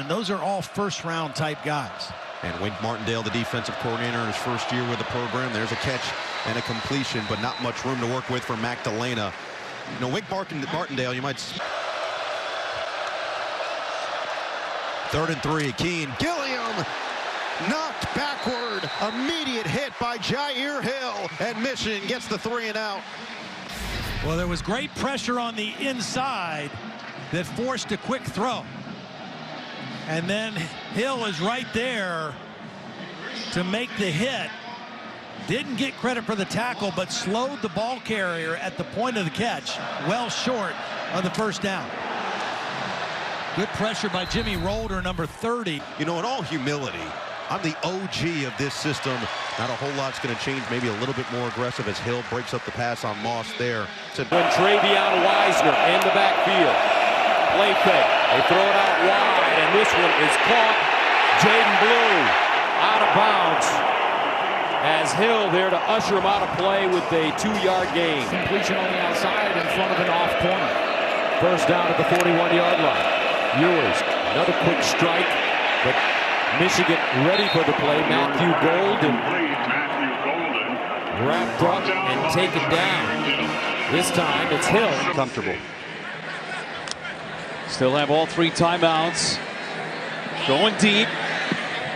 Those are all first-round type guys. And Wink Martindale, the defensive coordinator in his first year with the program. There's a catch and a completion, but not much room to work with for Magdalena. You know, Wink Martindale, you might... 3rd and 3. Keene. Gilliam knocked backward. Immediate hit by Jyaire Hill. And Michigan gets the 3 and out. Well, there was great pressure on the inside that forced a quick throw. And then Hill is right there to make the hit. Didn't get credit for the tackle, but slowed the ball carrier at the point of the catch, well short of the first down. Good pressure by Jimmy Rolder, number 30. You know, in all humility, I'm the OG of this system. Not a whole lot's going to change. Maybe a little bit more aggressive as Hill breaks up the pass on Moss there. When Travion Wisener in the backfield. Play fake. They throw it out wide, and this one is caught. Jaden Blue out of bounds. As Hill there to usher him out of play with a 2-yard gain. Completion on the outside in front of an off corner. First down at the 41-yard line. Ewers, another quick strike, but Michigan ready for the play. Matthew Golden wrapped up and taken down. This time it's Hill. Comfortable. Still have all 3 timeouts. Going deep.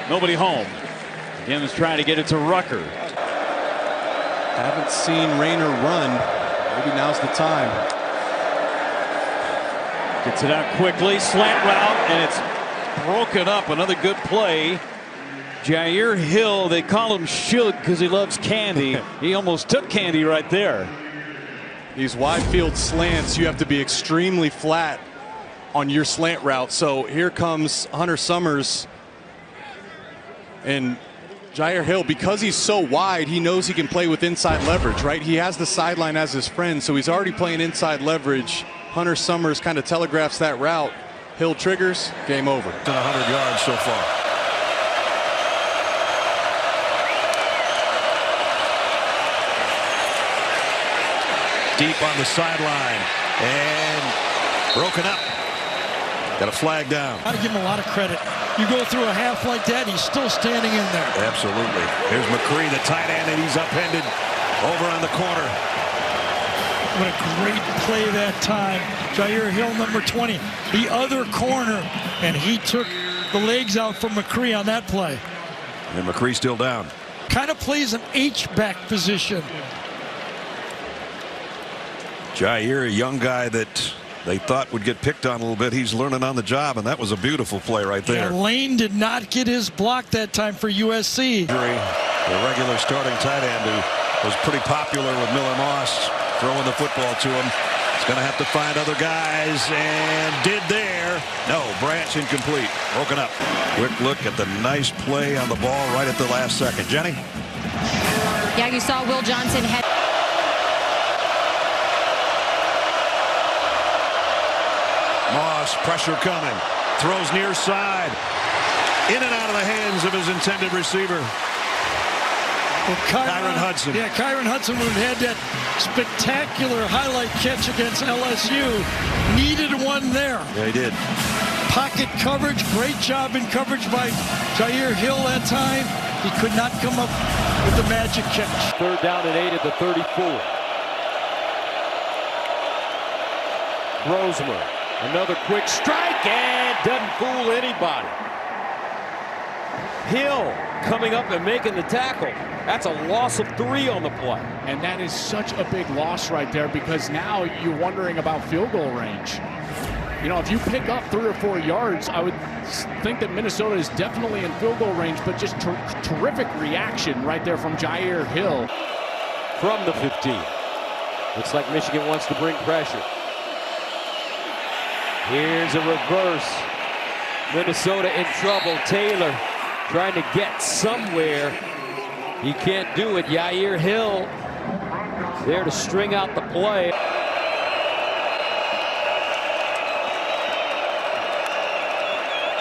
Nobody home. Again, is trying to get it to Rucker. Haven't seen Rayner run. Maybe now's the time. Gets it out quickly. Slant route, and it's broken up. Another good play. Jyaire Hill, they call him Shug because he loves candy. He almost took candy right there. These wide field slants, you have to be extremely flat on your slant route. So here comes Hunter Summers. And Jyaire Hill, because he's so wide, he knows he can play with inside leverage, right? He has the sideline as his friend, so he's already playing inside leverage. Hunter Summers kind of telegraphs that route. Hill triggers, game over. 100 yards so far. Deep on the sideline and broken up. Got a flag down. Got to give him a lot of credit. You go through a half like that, he's still standing in there. Absolutely. Here's McCree, the tight end, and he's upended over on the corner. What a great play that time. Jyaire Hill, number 20, the other corner, and he took the legs out from McCree on that play. And McCree still down. Kind of plays an H-back position. Jyaire, a young guy that they thought would get picked on a little bit. He's learning on the job, and that was a beautiful play right there. Yeah, Lane did not get his block that time for USC. The regular starting tight end who was pretty popular with Miller Moss throwing the football to him. He's going to have to find other guys, and did there. No, Branch incomplete. Broken up. Quick look at the nice play on the ball right at the last second. Jenny? Yeah, you saw Will Johnson head. Moss, pressure coming. Throws near side. In and out of the hands of his intended receiver. Well, Kyron Hudson. Yeah, Kyron Hudson would have had that spectacular highlight catch against LSU. Needed one there. Yeah, he did. Pocket coverage, great job in coverage by Jyaire Hill that time. He could not come up with the magic catch. 3rd down and 8 at the 34. Rosemer, another quick strike, and doesn't fool anybody. Hill coming up and making the tackle. That's a loss of 3 on the play. And that is such a big loss right there, because now you're wondering about field goal range. You know, if you pick up 3 or 4 yards, I would think that Minnesota is definitely in field goal range, but just terrific reaction right there from Jyaire Hill. From the 15. Looks like Michigan wants to bring pressure. Here's a reverse. Minnesota in trouble. Taylor trying to get somewhere. He can't do it. Jyaire Hill there to string out the play.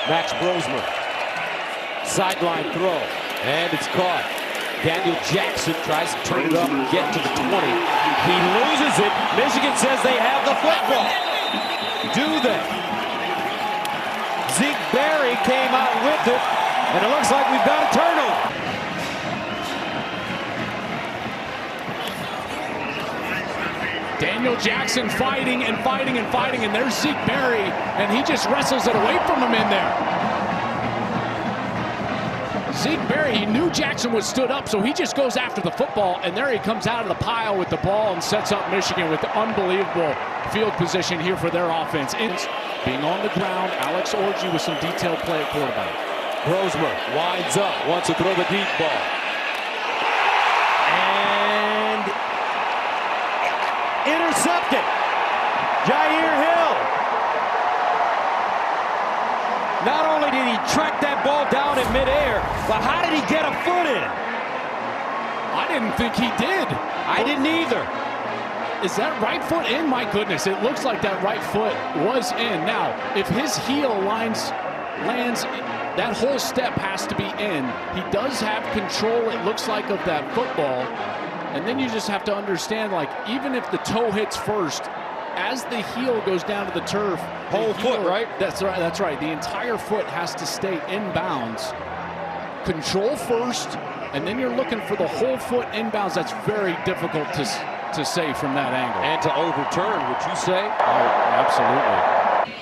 Max Brosmer. Sideline throw. And it's caught. Daniel Jackson tries to turn it up and get to the 20. He loses it. Michigan says they have the football. Do they? Zeke Barry came out with it, and it looks like we've got a turnover. Daniel Jackson fighting and fighting and fighting, and there's Zeke Barry, and he just wrestles it away from him in there. Zeke Barry, he knew Jackson was stood up, so he just goes after the football, and there he comes out of the pile with the ball and sets up Michigan with unbelievable field position here for their offense. Being on the ground, Alex Orji with some detailed play at quarterback. Grosmer winds up, wants to throw the deep ball. And intercepted. Jyaire Hill. Not only did he track that ball down in midair, but how did he get a foot in? I didn't think he did. I didn't either. Is that right foot in? My goodness, it looks like that right foot was in. Now, if his heel lands, that whole step has to be in. He does have control, it looks like, of that football. And then you just have to understand, like, even if the toe hits first, as the heel goes down to the turf, whole foot, right? That's right. That's right. The entire foot has to stay inbounds. Control first, and then you're looking for the whole foot inbounds. That's very difficult to say from that angle. And to overturn, would you say? Oh, absolutely.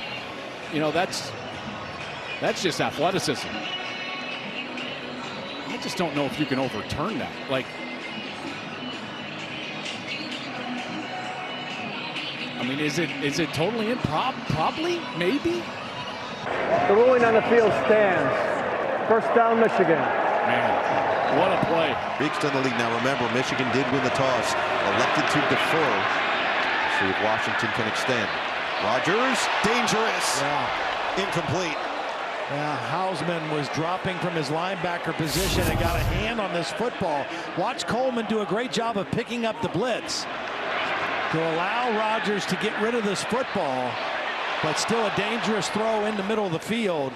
You know, that's just athleticism. I just don't know if you can overturn that. Like, I mean, is it totally improper? Probably, maybe. The ruling on the field stands. First down, Michigan. Man, what a play. Weeks in the lead. Now remember, Michigan did win the toss. Elected to defer. See if Washington can extend. Rodgers, dangerous. Yeah. Incomplete. Yeah, Hausman was dropping from his linebacker position and got a hand on this football. Watch Coleman do a great job of picking up the blitz to allow Rodgers to get rid of this football, but still a dangerous throw in the middle of the field.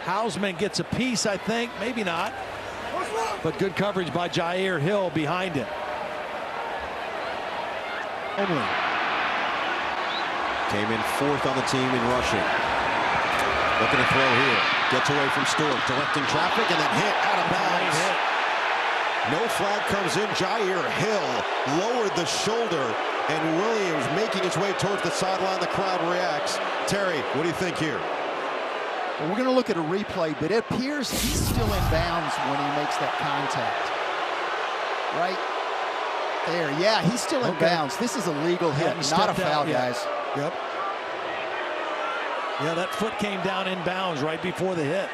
Hausman gets a piece, I think, maybe not, but good coverage by Jyaire Hill behind him. Only. Came in fourth on the team in rushing. Looking to throw here. Gets away from Stewart, directing traffic, and then hit out of bounds. No flag comes in. Jyaire Hill lowered the shoulder, and Williams making his way towards the sideline. The crowd reacts. Terry, what do you think here? Well, we're going to look at a replay, but it appears he's still in bounds when he makes that contact. Right there. Yeah, he's still in bounds. This is a legal hit, not a foul, guys. Yep. Yeah, that foot came down in bounds right before the hit.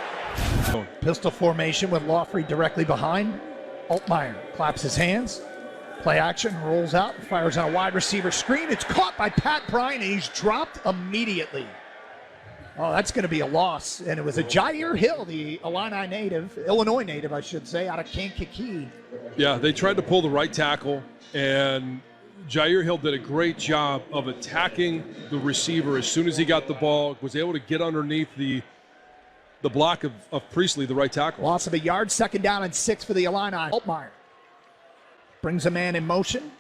Pistol formation with Lawfrey directly behind. Altmaier claps his hands. Play action, rolls out, fires on a wide receiver screen. It's caught by Pat Bryant, and he's dropped immediately. Oh, that's going to be a loss. And it was a Jyaire Hill, the Illinois native, I should say, out of Kankakee. Yeah, they tried to pull the right tackle, and Jyaire Hill did a great job of attacking the receiver as soon as he got the ball, was able to get underneath the block of Priestley, the right tackle. Loss of a yard, 2nd down and 6 for the Illini. Altmaier brings a man in motion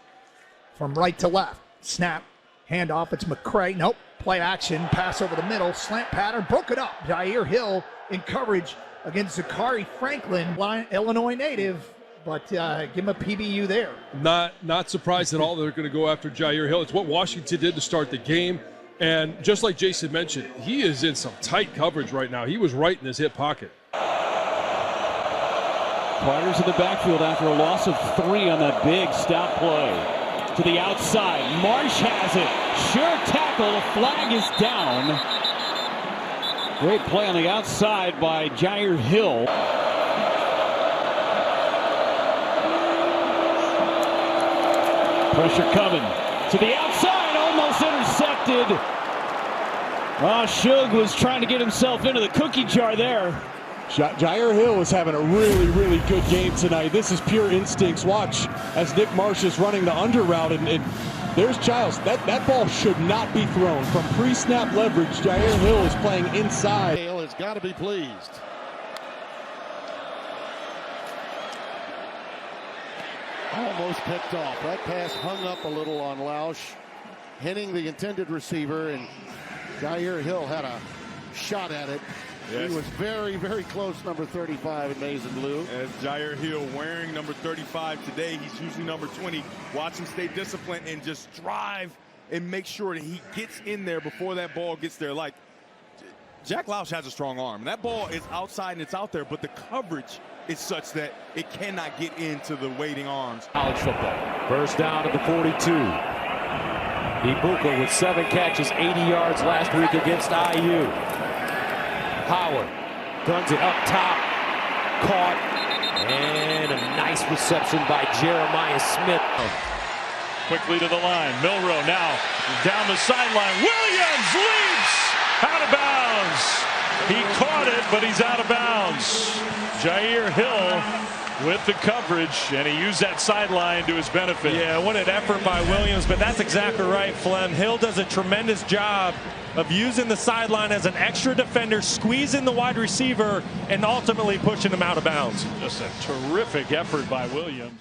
from right to left. Snap, handoff, it's McCray. Nope, play action, pass over the middle, slant pattern, broke it up. Jyaire Hill in coverage against Zachary Franklin, Illinois native. But give him a PBU there. Not surprised at all they're going to go after Jyaire Hill. It's what Washington did to start the game. And just like Jason mentioned, he is in some tight coverage right now. He was right in his hip pocket. Carter's in the backfield after a loss of 3 on that big stop play. To the outside, Marsh has it. Sure tackle, the flag is down. Great play on the outside by Jyaire Hill. Pressure coming to the outside, almost intercepted. Shug was trying to get himself into the cookie jar there. Jyaire Hill is having a really, really good game tonight. This is pure instincts. Watch as Nick Marsh is running the under route, and there's Giles. That ball should not be thrown. From pre-snap leverage, Jyaire Hill is playing inside. Hill has got to be pleased. Almost picked off. That pass hung up a little on Lausch, hitting the intended receiver, and Jyaire Hill had a shot at it. He was very, very close, number 35 in maize and blue. As Jyaire Hill wearing number 35 today, he's usually number 20. Watch him stay disciplined and just drive and make sure that he gets in there before that ball gets there. Like, Jack Loush has a strong arm. That ball is outside and it's out there, but the coverage is such that it cannot get into the waiting arms. College football. First down at the 42. Ibuka with 7 catches, 80 yards last week against IU. Howard guns it up top, caught, and a nice reception by Jeremiah Smith. Quickly to the line. Milroe now down the sideline. Williams leaps out of bounds. He caught it, but he's out of bounds. Jyaire Hill with the coverage, and he used that sideline to his benefit. Yeah, what an effort by Williams, but that's exactly right, Flem. Hill does a tremendous job of using the sideline as an extra defender, squeezing the wide receiver, and ultimately pushing him out of bounds. Just a terrific effort by Williams.